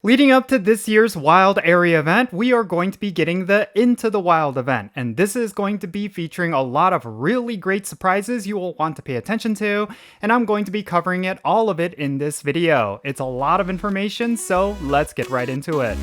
Leading up to this year's Wild Area event, we are going to be getting the Into the Wild event, and this is going to be featuring a lot of really great surprises you will want to pay attention to, and I'm going to be covering all of it in this video. It's a lot of information, so let's get right into it.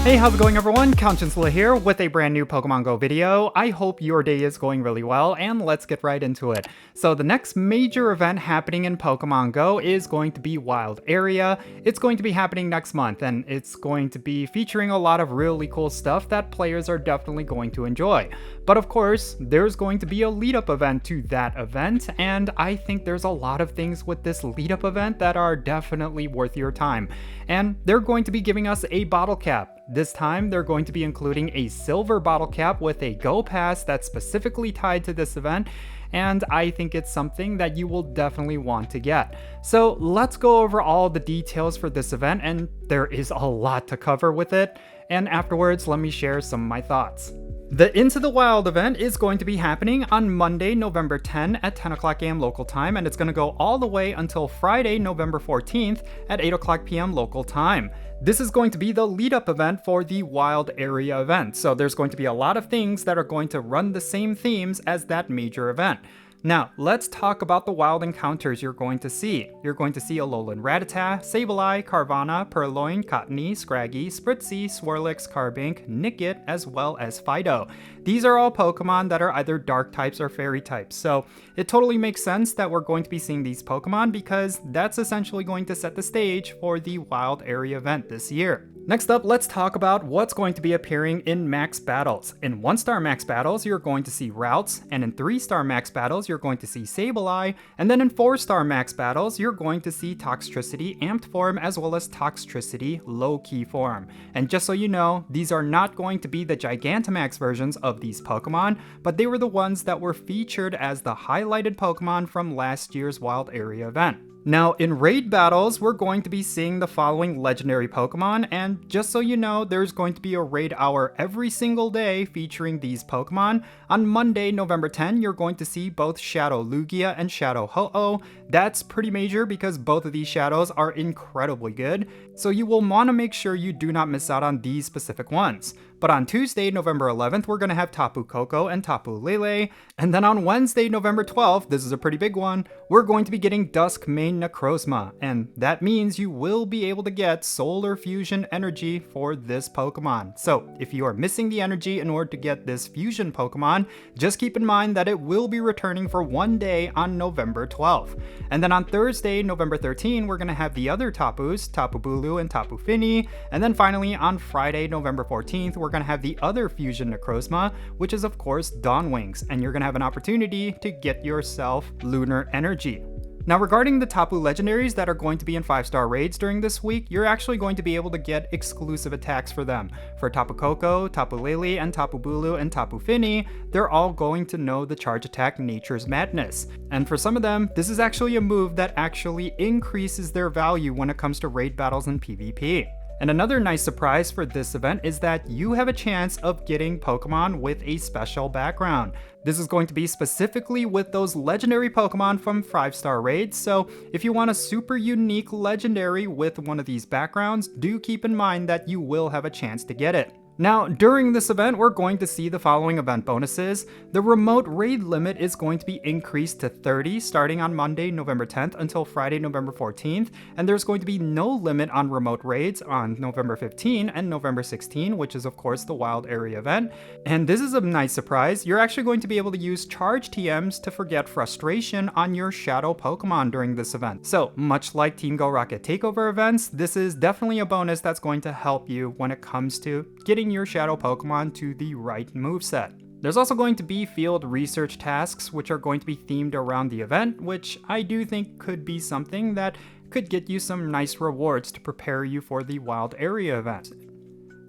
Hey, how's it going everyone? Count Jinsula here with a brand new Pokemon Go video. I hope your day is going really well, and let's get right into it. So the next major event happening in Pokemon Go is going to be Wild Area. It's going to be happening next month, and it's going to be featuring a lot of really cool stuff that players are definitely going to enjoy. But of course, there's going to be a lead-up event to that event, and I think there's a lot of things with this lead-up event that are definitely worth your time. And they're going to be giving us a bottle cap. This time, they're going to be including a silver bottle cap with a Go Pass that's specifically tied to this event, and I think it's something that you will definitely want to get. So let's go over all the details for this event, and there is a lot to cover with it, and afterwards, let me share some of my thoughts. The Into the Wild event is going to be happening on Monday, November 10 at 10 o'clock a.m. local time, and it's going to go all the way until Friday, November 14th at 8 o'clock p.m. local time. This is going to be the lead-up event for the Wild Area event, so there's going to be a lot of things that are going to run the same themes as that major event. Now, let's talk about the wild encounters you're going to see. You're going to see Alolan Rattata, Sableye, Carvanha, Purloin, Cottony, Scraggy, Spritzee, Swirlix, Carbink, Nickit, as well as Fidough. These are all Pokemon that are either dark types or fairy types, so it totally makes sense that we're going to be seeing these Pokemon because that's essentially going to set the stage for the Wild Area event this year. Next up, let's talk about what's going to be appearing in Max Battles. In 1-star Max Battles, you're going to see Routes, and in 3-star Max Battles, you're going to see Sableye, and then in 4-star Max Battles, you're going to see Toxtricity Amped form as well as Toxtricity Low-Key form. And just so you know, these are not going to be the Gigantamax versions of these Pokemon, but they were the ones that were featured as the highlighted Pokemon from last year's Wild Area event. Now, in raid battles, we're going to be seeing the following legendary Pokemon, and just so you know, there's going to be a raid hour every single day featuring these Pokemon. On Monday, November 10, you're going to see both Shadow Lugia and Shadow Ho-Oh. That's pretty major because both of these shadows are incredibly good, so you will want to make sure you do not miss out on these specific ones. But on Tuesday, November 11th, we're going to have Tapu Koko and Tapu Lele. And then on Wednesday, November 12th, this is a pretty big one, we're going to be getting Duskmane Necrozma. And that means you will be able to get Solar Fusion energy for this Pokemon. So if you are missing the energy in order to get this Fusion Pokemon, just keep in mind that it will be returning for one day on November 12th. And then on Thursday, November 13th, we're going to have the other Tapus, Tapu Bulu and Tapu Fini. And then finally on Friday, November 14th, we're going to have the other Fusion Necrozma, which is of course Dawnwings, and you're going to have an opportunity to get yourself Lunar Energy. Now, regarding the Tapu legendaries that are going to be in 5-star raids during this week, you're actually going to be able to get exclusive attacks for them. For Tapu Koko, Tapu Lele, and Tapu Bulu and Tapu Fini, they're all going to know the charge attack Nature's Madness. And for some of them, this is actually a move that actually increases their value when it comes to raid battles and PvP. And another nice surprise for this event is that you have a chance of getting Pokemon with a special background. This is going to be specifically with those legendary Pokemon from 5-star raids, so if you want a super unique legendary with one of these backgrounds, do keep in mind that you will have a chance to get it. Now, during this event, we're going to see the following event bonuses. The remote raid limit is going to be increased to 30 starting on Monday, November 10th until Friday, November 14th, and there's going to be no limit on remote raids on November 15 and November 16, which is of course the Wild Area event. And this is a nice surprise. You're actually going to be able to use charge TMs to forget frustration on your shadow Pokemon during this event. So, much like Team Go Rocket Takeover events, this is definitely a bonus that's going to help you when it comes to getting your shadow Pokemon to the right moveset. There's also going to be field research tasks which are going to be themed around the event, which I do think could be something that could get you some nice rewards to prepare you for the Wild Area event.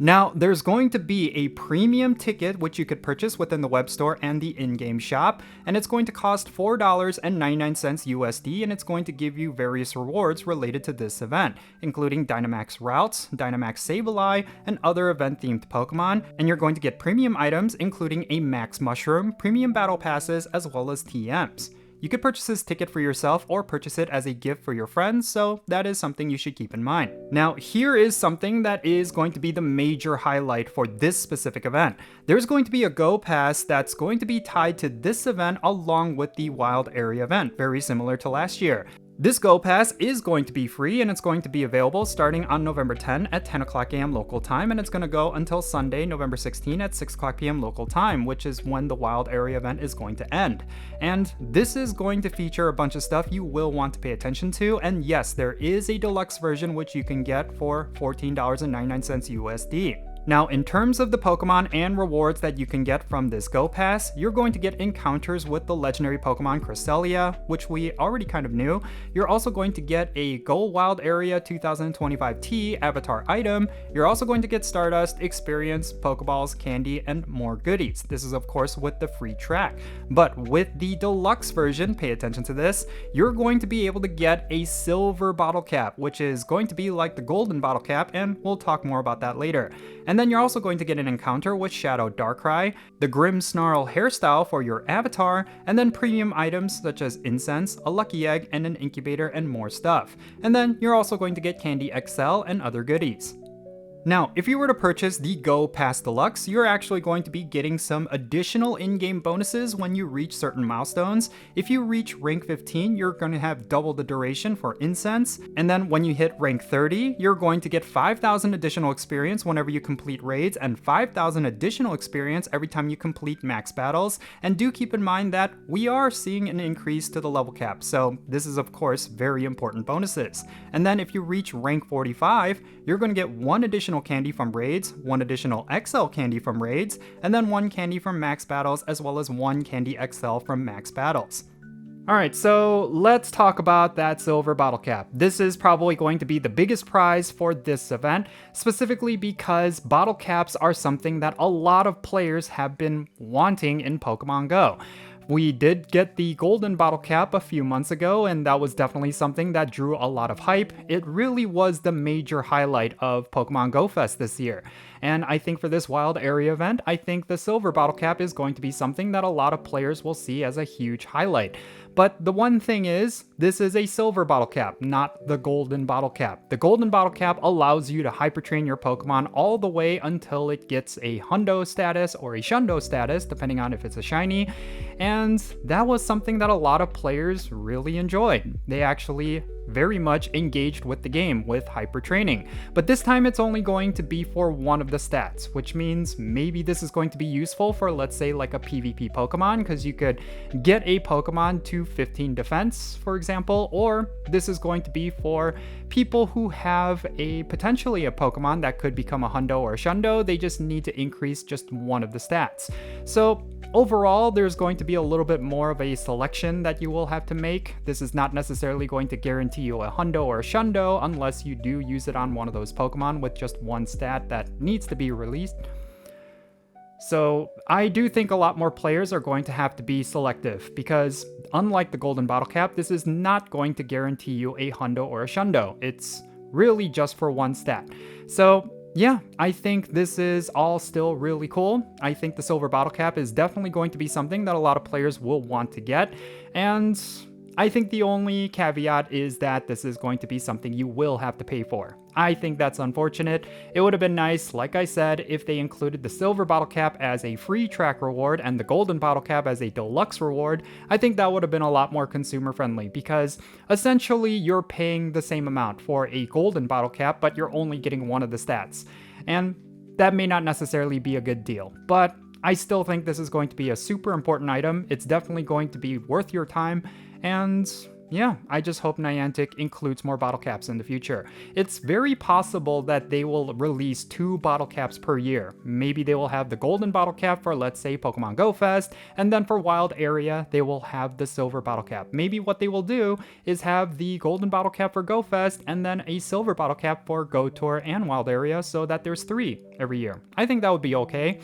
Now, there's going to be a premium ticket which you could purchase within the web store and the in-game shop, and it's going to cost $4.99 USD, and it's going to give you various rewards related to this event, including Dynamax Routes, Dynamax Sableye, and other event-themed Pokemon, and you're going to get premium items including a Max Mushroom, premium battle passes, as well as TMs. You could purchase this ticket for yourself or purchase it as a gift for your friends, so that is something you should keep in mind. Now, here is something that is going to be the major highlight for this specific event. There's going to be a Go Pass that's going to be tied to this event along with the Wild Area event, very similar to last year. This Go Pass is going to be free, and it's going to be available starting on November 10 at 10 o'clock a.m. local time, and it's going to go until Sunday, November 16 at 6 o'clock p.m. local time, which is when the Wild Area event is going to end. And this is going to feature a bunch of stuff you will want to pay attention to, and yes, there is a deluxe version which you can get for $14.99 USD. Now, in terms of the Pokemon and rewards that you can get from this Go Pass, you're going to get encounters with the legendary Pokemon Cresselia, which we already kind of knew. You're also going to get a Go Wild Area 2025T avatar item. You're also going to get Stardust, Experience, Pokeballs, candy, and more goodies. This is, of course, with the free track. But with the deluxe version, pay attention to this, you're going to be able to get a silver bottle cap, which is going to be like the golden bottle cap, and we'll talk more about that later. And then you're also going to get an encounter with Shadow Darkrai, the Grim Snarl hairstyle for your avatar, and then premium items such as incense, a lucky egg, and an incubator, and more stuff. And then you're also going to get Candy XL and other goodies. Now, if you were to purchase the Go Pass Deluxe, you're actually going to be getting some additional in-game bonuses when you reach certain milestones. If you reach rank 15, you're going to have double the duration for incense, and then when you hit rank 30, you're going to get 5,000 additional experience whenever you complete raids, and 5,000 additional experience every time you complete max battles. And do keep in mind that we are seeing an increase to the level cap, so this is of course very important bonuses. And then if you reach rank 45, you're going to get 1 additional candy from raids, 1 additional XL candy from raids, and then 1 candy from max battles, as well as 1 candy XL from max battles. Alright, so let's talk about that silver bottle cap. This is probably going to be the biggest prize for this event, specifically because bottle caps are something that a lot of players have been wanting in Pokemon Go. We did get the golden bottle cap a few months ago, and that was definitely something that drew a lot of hype. It really was the major highlight of Pokemon Go Fest this year. And I think for this Wild Area event, I think the silver bottle cap is going to be something that a lot of players will see as a huge highlight. But the one thing is, this is a silver bottle cap, not the golden bottle cap. The golden bottle cap allows you to hyper train your Pokemon all the way until it gets a Hundo status or a Shundo status, depending on if it's a shiny. And that was something that a lot of players really enjoyed. They actually very much engaged with the game with hyper training. But this time it's only going to be for one of the stats, which means maybe this is going to be useful for, let's say, like a PvP Pokemon, because you could get a Pokemon to 15 defense, for example, or this is going to be for people who have potentially a Pokemon that could become a Hundo or a Shundo. They just need to increase just one of the stats. So overall, there's going to be a little bit more of a selection that you will have to make. This is not necessarily going to guarantee you a Hundo or a Shundo unless you do use it on one of those Pokemon with just one stat that needs to be released. So I do think a lot more players are going to have to be selective, because unlike the golden bottle cap, this is not going to guarantee you a Hundo or a Shundo. It's really just for one stat. So yeah, I think this is all still really cool. I think the silver bottle cap is definitely going to be something that a lot of players will want to get, and I think the only caveat is that this is going to be something you will have to pay for. I think that's unfortunate. It would have been nice, like I said, if they included the silver bottle cap as a free track reward and the golden bottle cap as a deluxe reward. I think that would have been a lot more consumer friendly, because essentially you're paying the same amount for a golden bottle cap, but you're only getting one of the stats. And that may not necessarily be a good deal, but I still think this is going to be a super important item. It's definitely going to be worth your time. And yeah, I just hope Niantic includes more bottle caps in the future. It's very possible that they will release 2 bottle caps per year. Maybe they will have the golden bottle cap for, let's say, Pokemon Go Fest, and then for Wild Area, they will have the silver bottle cap. Maybe what they will do is have the golden bottle cap for Go Fest, and then a silver bottle cap for Go Tour and Wild Area, so that there's 3 every year. I think that would be okay,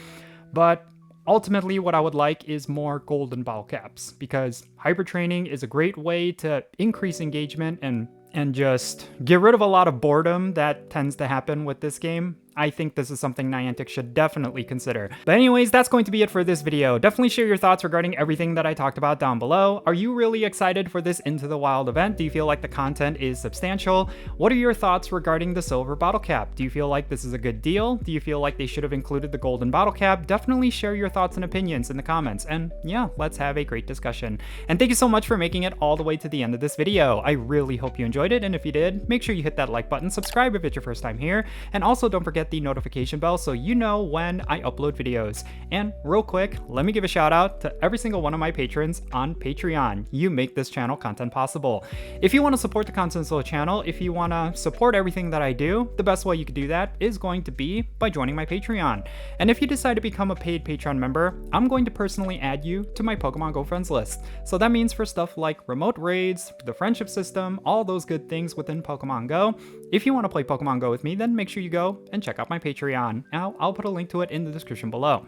but ultimately, what I would like is more golden bottle caps, because hyper training is a great way to increase engagement and just get rid of a lot of boredom that tends to happen with this game. I think this is something Niantic should definitely consider. But anyways, that's going to be it for this video. Definitely share your thoughts regarding everything that I talked about down below. Are you really excited for this Into the Wild event? Do you feel like the content is substantial? What are your thoughts regarding the silver bottle cap? Do you feel like this is a good deal? Do you feel like they should have included the golden bottle cap? Definitely share your thoughts and opinions in the comments, and yeah, let's have a great discussion. And thank you so much for making it all the way to the end of this video. I really hope you enjoyed it, and if you did, make sure you hit that like button, subscribe if it's your first time here, and also don't forget the notification bell so you know when I upload videos. And real quick, let me give a shout out to every single one of my patrons on Patreon. You make this channel content possible. If you want to support the Jinsula channel, if you want to support everything that I do, the best way you could do that is going to be by joining my Patreon. And if you decide to become a paid Patreon member, I'm going to personally add you to my Pokemon Go friends list. So that means for stuff like remote raids, the friendship system, all those good things within Pokemon Go. If you want to play Pokemon Go with me, then make sure you go and check out my Patreon. I'll put a link to it in the description below.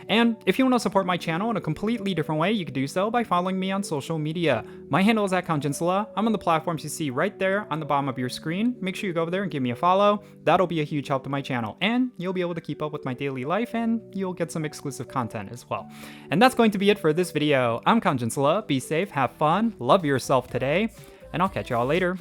And if you want to support my channel in a completely different way, you can do so by following me on social media. My handle is @Jinsula. I'm on the platforms you see right there on the bottom of your screen. Make sure you go over there and give me a follow. That'll be a huge help to my channel, and you'll be able to keep up with my daily life, and you'll get some exclusive content as well. And that's going to be it for this video. I'm Jinsula. Be safe, have fun, love yourself today, and I'll catch you all later.